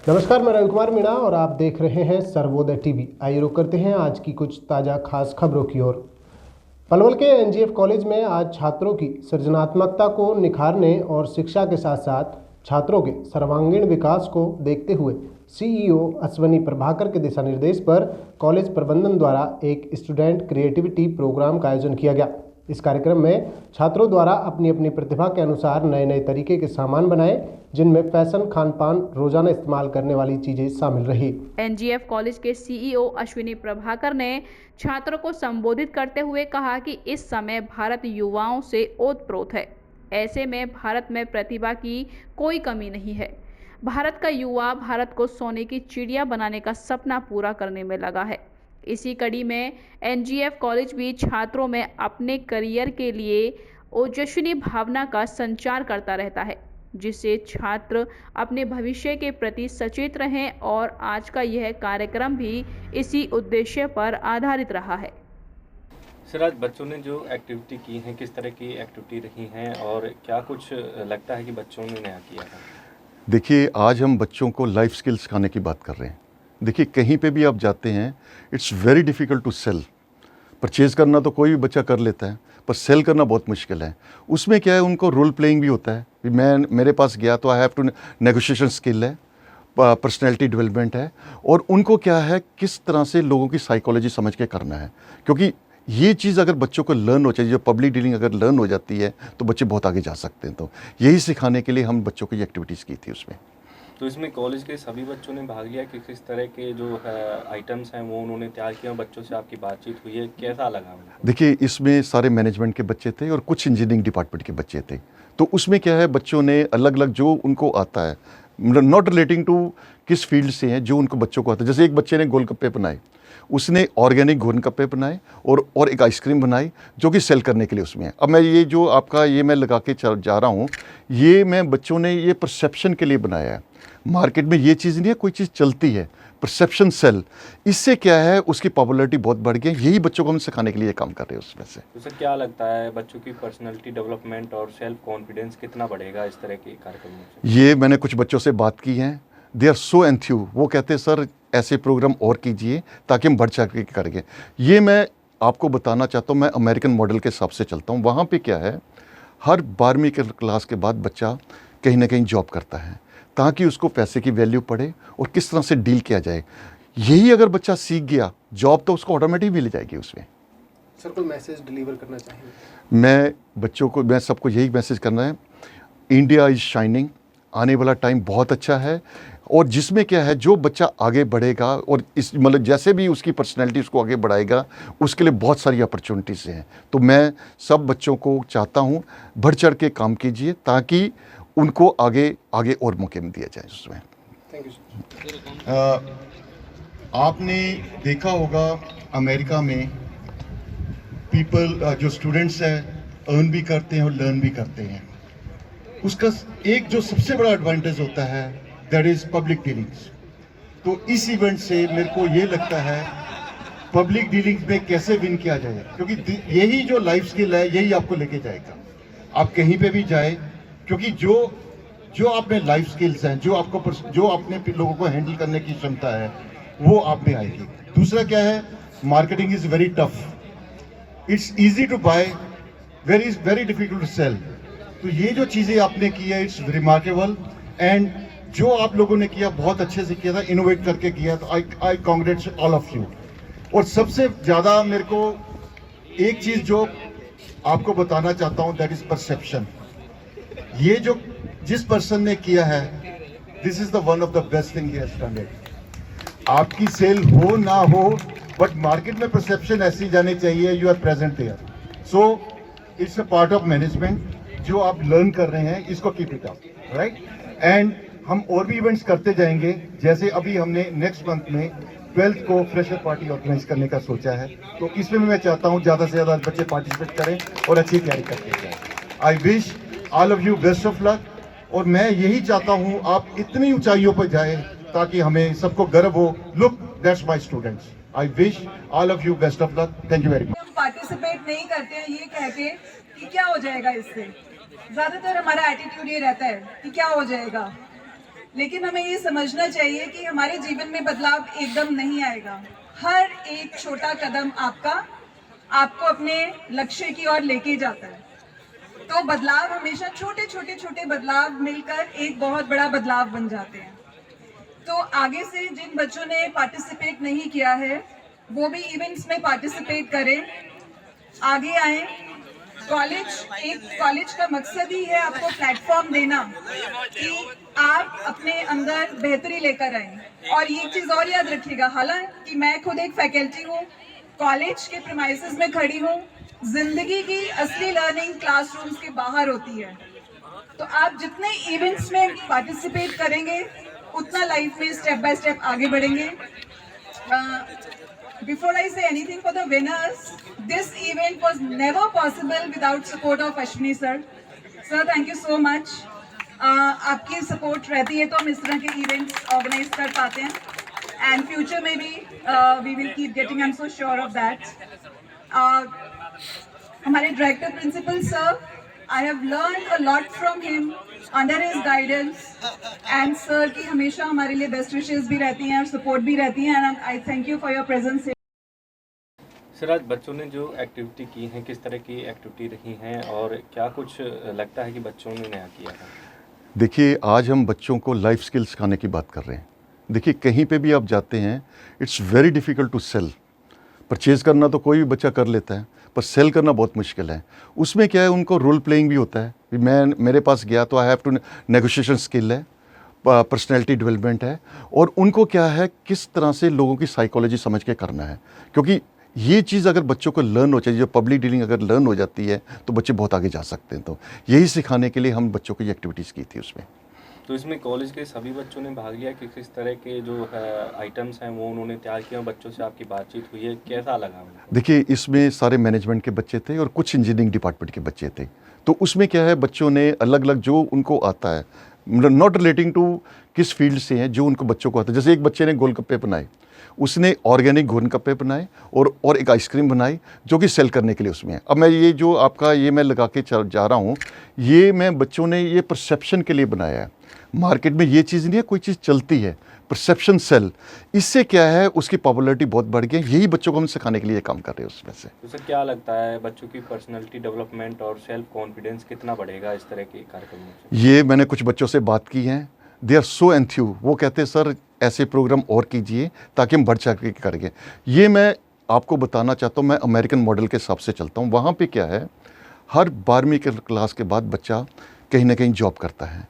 नमस्कार, मैं रवि कुमार मीणा और आप देख रहे हैं सर्वोदय टीवी। आइए रुक करते हैं आज की कुछ ताज़ा खास खबरों की ओर। पलवल के एनजीएफ कॉलेज में आज छात्रों की सृजनात्मकता को निखारने और शिक्षा के साथ साथ छात्रों के सर्वांगीण विकास को देखते हुए सीईओ अश्वनी प्रभाकर के दिशा निर्देश पर कॉलेज प्रबंधन द्वारा एक स्टूडेंट क्रिएटिविटी प्रोग्राम का आयोजन किया गया। इस कार्यक्रम में छात्रों द्वारा अपनी अपनी प्रतिभा के अनुसार नए नए तरीके के सामान बनाए, जिनमें फैशन, खान पान, रोजाना इस्तेमाल करने वाली चीजें शामिल रही। एनजीएफ कॉलेज के सीईओ अश्विनी प्रभाकर ने छात्रों को संबोधित करते हुए कहा कि इस समय भारत युवाओं से ओतप्रोत है। ऐसे में भारत में प्रतिभा की कोई कमी नहीं है। भारत का युवा भारत को सोने की चिड़िया बनाने का सपना पूरा करने में लगा है। इसी कड़ी में एनजीएफ कॉलेज भी छात्रों में अपने करियर के लिए ओजस्विनी भावना का संचार करता रहता है, जिससे छात्र अपने भविष्य के प्रति सचेत रहें, और आज का यह कार्यक्रम भी इसी उद्देश्य पर आधारित रहा है। सर, आज बच्चों ने जो एक्टिविटी की है, किस तरह की एक्टिविटी रही हैं और क्या कुछ लगता है कि बच्चों ने नया किया है? देखिए, आज हम बच्चों को लाइफ स्किल्स सिखाने की बात कर रहे हैं। देखिए, कहीं पे भी आप जाते हैं, it's very difficult to sell. Purchase करना तो कोई भी बच्चा कर लेता है, पर सेल करना बहुत मुश्किल है। उसमें क्या है, उनको रोल प्लेइंग भी होता है। मेरे पास गया तो I have to negotiation skill है, पर्सनैलिटी डेवलपमेंट है, और उनको क्या है, किस तरह से लोगों की साइकोलॉजी समझ के करना है। क्योंकि ये चीज़ अगर बच्चों को लर्न हो चाहिए, जो पब्लिक डीलिंग अगर लर्न हो जाती है तो बच्चे बहुत आगे जा सकते हैं। तो यही सिखाने के लिए हम बच्चों को ये एक्टिविटीज़ की थी उसमें। तो इसमें कॉलेज के सभी बच्चों ने भाग लिया कि किस तरह के जो आइटम्स हैं वो उन्होंने तैयार किए? बच्चों से आपकी बातचीत हुई है, कैसा लगा उन्हें? देखिए, इसमें सारे मैनेजमेंट के बच्चे थे और कुछ इंजीनियरिंग डिपार्टमेंट के बच्चे थे। तो उसमें क्या है, बच्चों ने अलग अलग जो उनको आता है, नॉट रिलेटिंग टू किस फील्ड से हैं, जो उनको बच्चों को आता है। जैसे एक बच्चे ने गोलगप्पे बनाए, उसने ऑर्गेनिक गोलगप्पे बनाए और एक आइसक्रीम बनाई जो कि सेल करने के लिए उसमें है। अब मैं ये जो आपका ये मैं लगा के जा रहा हूँ, ये मैं बच्चों ने ये परसेप्शन के लिए बनाया है। मार्केट में ये चीज़ नहीं है, कोई चीज़ चलती है, परसेप्शन सेल। इससे क्या है, उसकी पॉपुलैरिटी बहुत बढ़ गई। यही बच्चों को हम सिखाने के लिए काम कर रहे हैं उसमें से। तो सर, क्या लगता है बच्चों की पर्सनैलिटी डेवलपमेंट और सेल्फ कॉन्फिडेंस कितना बढ़ेगा इस तरह के कार्यक्रमों से? ये मैंने कुछ बच्चों से बात की है, दे आर सो एंथ्यू। वो कहते हैं सर ऐसे प्रोग्राम और कीजिए ताकि हम बढ़ चढ़ के करेंगे। ये मैं आपको बताना चाहता हूँ, मैं अमेरिकन मॉडल के हिसाब से चलता हूँ। वहाँ पे क्या है, हर 12वीं के क्लास के बाद बच्चा कहीं ना कहीं जॉब करता है, ताकि उसको पैसे की वैल्यू पड़े और किस तरह से डील किया जाए। यही अगर बच्चा सीख गया, जॉब तो उसको ऑटोमेटिक मिल जाएगी उसमें। सर, कोई मैसेज डिलीवर करना चाहिए? मैं बच्चों को, मैं सबको यही मैसेज करना है, इंडिया इज़ शाइनिंग। आने वाला टाइम बहुत अच्छा है, और जिसमें क्या है, जो बच्चा आगे बढ़ेगा और इस मतलब जैसे भी उसकी पर्सनैलिटी उसको आगे बढ़ाएगा, उसके लिए बहुत सारी अपॉर्चुनिटीज़ हैं। तो मैं सब बच्चों को चाहता हूँ, बढ़ चढ़ के काम कीजिए ताकि उनको आगे आगे और मौके में दिया जाए उसमें। Thank you sir. आपने देखा होगा अमेरिका में पीपल जो स्टूडेंट्स हैं अर्न भी करते हैं और लर्न भी करते हैं। उसका एक जो सबसे बड़ा एडवांटेज होता है, दैट इज पब्लिक डीलिंग्स। तो इस इवेंट से मेरे को ये लगता है पब्लिक डीलिंग्स में कैसे विन किया जाए, क्योंकि यही जो लाइफ स्किल है यही आपको लेके जाएगा आप कहीं पे भी जाए। क्योंकि जो आप में लाइफ स्किल्स हैं, जो अपने लोगों को हैंडल करने की क्षमता है, वो आप में आएगी। दूसरा क्या है, marketing is very tough. It's easy to buy, very difficult to sell. तो ये जो चीजें आपने की है, इट्स रिमार्केबल। एंड जो आप लोगों ने किया, बहुत अच्छे से किया था, इनोवेट करके किया। तो आई कांग्रेचुलेट ऑल ऑफ यू। और सबसे ज्यादा मेरे को एक चीज जो आपको बताना चाहता हूं, दैट इज परसेप्शन। ये जो जिस पर्सन ने किया है, this is the one of the best thing he has done it. आपकी सेल हो ना हो, बट मार्केट में परसेप्शन ऐसी जानी चाहिए, you are present there. So it's a part of management. जो आप लर्न कर रहे हैं, इसको keep it up, right. And हम और भी इवेंट्स करते जाएंगे। जैसे अभी हमने नेक्स्ट मंथ में 12th को फ्रेशर पार्टी ऑर्गेनाइज करने का सोचा है। तो इसमें मैं चाहता हूँ ज़्यादा से ज़्यादा बच्चे पार्टिसिपेट करें और अच्छी तैयारी करके जाएं। I wish all of you best of luck. और मैं यही चाहता हूँ आप इतनी ऊंचाइयों पर जाएं ताकि हमें सबको गर्व हो, look that's my students. I wish all of you best of luck. Thank you very much. हम पार्टिसिपेट नहीं करते हैं ये कह के कि क्या हो जाएगा इससे। ज्यादातर हमारा एटीट्यूड ये रहता है कि क्या हो जाएगा, लेकिन हमें ये समझना चाहिए कि हमारे जीवन में बदलाव एकदम नहीं आएगा। हर एक छोटा कदम आपको अपने लक्ष्य की ओर लेके जाता है। तो बदलाव हमेशा छोटे बदलाव मिलकर एक बहुत बड़ा बदलाव बन जाते हैं। तो आगे से जिन बच्चों ने पार्टिसिपेट नहीं किया है वो भी इवेंट्स में पार्टिसिपेट करें, आगे आए। कॉलेज का मकसद ही है आपको प्लेटफॉर्म देना कि आप अपने अंदर बेहतरी लेकर आए। और ये चीज और याद रखिएगा, हालांकि मैं खुद एक फैकल्टी हूँ, कॉलेज के प्रीमाइसेस में खड़ी हूँ, जिंदगी की असली लर्निंग क्लासरूम्स के बाहर होती है। तो आप जितने इवेंट्स में पार्टिसिपेट करेंगे उतना लाइफ में स्टेप बाय स्टेप आगे बढ़ेंगे। Before I say anything for the winners, this event was never possible without support of Ashwini sir. Sir, thank you so much. आपकी सपोर्ट रहती है तो हम इस तरह के इवेंट्स ऑर्गेनाइज कर पाते हैं, एंड फ्यूचर में भी we will keep getting, I am so sure of that. हमारे director principal sir, I have learn a lot from him under his guidance, and sir की हमेशा हमारे लिए बेस्ट विशेस भी रहती हैं और सपोर्ट भी रहती हैं, and I thank you for your presence. Sir, आज बच्चों ने जो एक्टिविटी की है, किस तरह की एक्टिविटी रही हैं और क्या कुछ लगता है कि बच्चों ने नया किया है? देखिए, आज हम बच्चों को लाइफ स्किल्स सिखाने की बात कर रहे हैं। देखिए, कहीं पे भी आप जाते हैं, it's very difficult to sell. Purchase करना तो कोई भी बच्चा कर लेता है, पर सेल करना बहुत मुश्किल है। उसमें क्या है, उनको रोल प्लेइंग भी होता है। मेरे पास गया तो I have to, negotiation skill है, पर्सनैलिटी डेवलपमेंट है, और उनको क्या है, किस तरह से लोगों की साइकोलॉजी समझ के करना है। क्योंकि ये चीज़ अगर बच्चों को लर्न हो चाहिए, जो पब्लिक डीलिंग अगर लर्न हो जाती है तो बच्चे बहुत आगे जा सकते हैं। तो यही सिखाने के लिए हम बच्चों को ये एक्टिविटीज़ की थी उसमें। तो इसमें कॉलेज के सभी बच्चों ने भाग लिया कि किस तरह के जो आइटम्स हैं वो उन्होंने तैयार किए और बच्चों से आपकी बातचीत हुई है, कैसा लगा उनको? देखिए, इसमें सारे मैनेजमेंट के बच्चे थे और कुछ इंजीनियरिंग डिपार्टमेंट के बच्चे थे। तो उसमें क्या है, बच्चों ने अलग अलग जो उनको आता है, नॉट रिलेटिंग टू किस फील्ड से हैं, जो उनको बच्चों को आता है। जैसे एक बच्चे ने गोलगप्पे बनाए, उसने ऑर्गेनिक गोलगप्पे बनाए और एक आइसक्रीम बनाई जो कि सेल करने के लिए उसमें है। अब मैं ये जो आपका ये मैं लगा के जा रहा हूँ, ये मैं बच्चों ने ये परसेप्शन के लिए बनाया है। मार्केट में ये चीज़ नहीं है, कोई चीज़ चलती है, परसेप्शन सेल, इससे क्या है, उसकी पॉपुलैरिटी बहुत बढ़ गई। यही बच्चों को हम सिखाने के लिए काम कर रहे हैं उसमें से। तो सर, क्या लगता है बच्चों की पर्सनैलिटी डेवलपमेंट और सेल्फ कॉन्फिडेंस कितना बढ़ेगा इस तरह के कार्यक्रमों से? ये मैंने कुछ बच्चों से बात की है, दे आर सो एंथ्यू। वो कहते हैं सर ऐसे प्रोग्राम और कीजिए ताकि हम बढ़ चढ़ के करेंगे। ये मैं आपको बताना चाहता हूँ, मैं अमेरिकन मॉडल के हिसाब से चलता हूँ। वहाँ पे क्या है, हर 12वीं क्लास के बाद बच्चा कहीं ना कहीं जॉब करता है।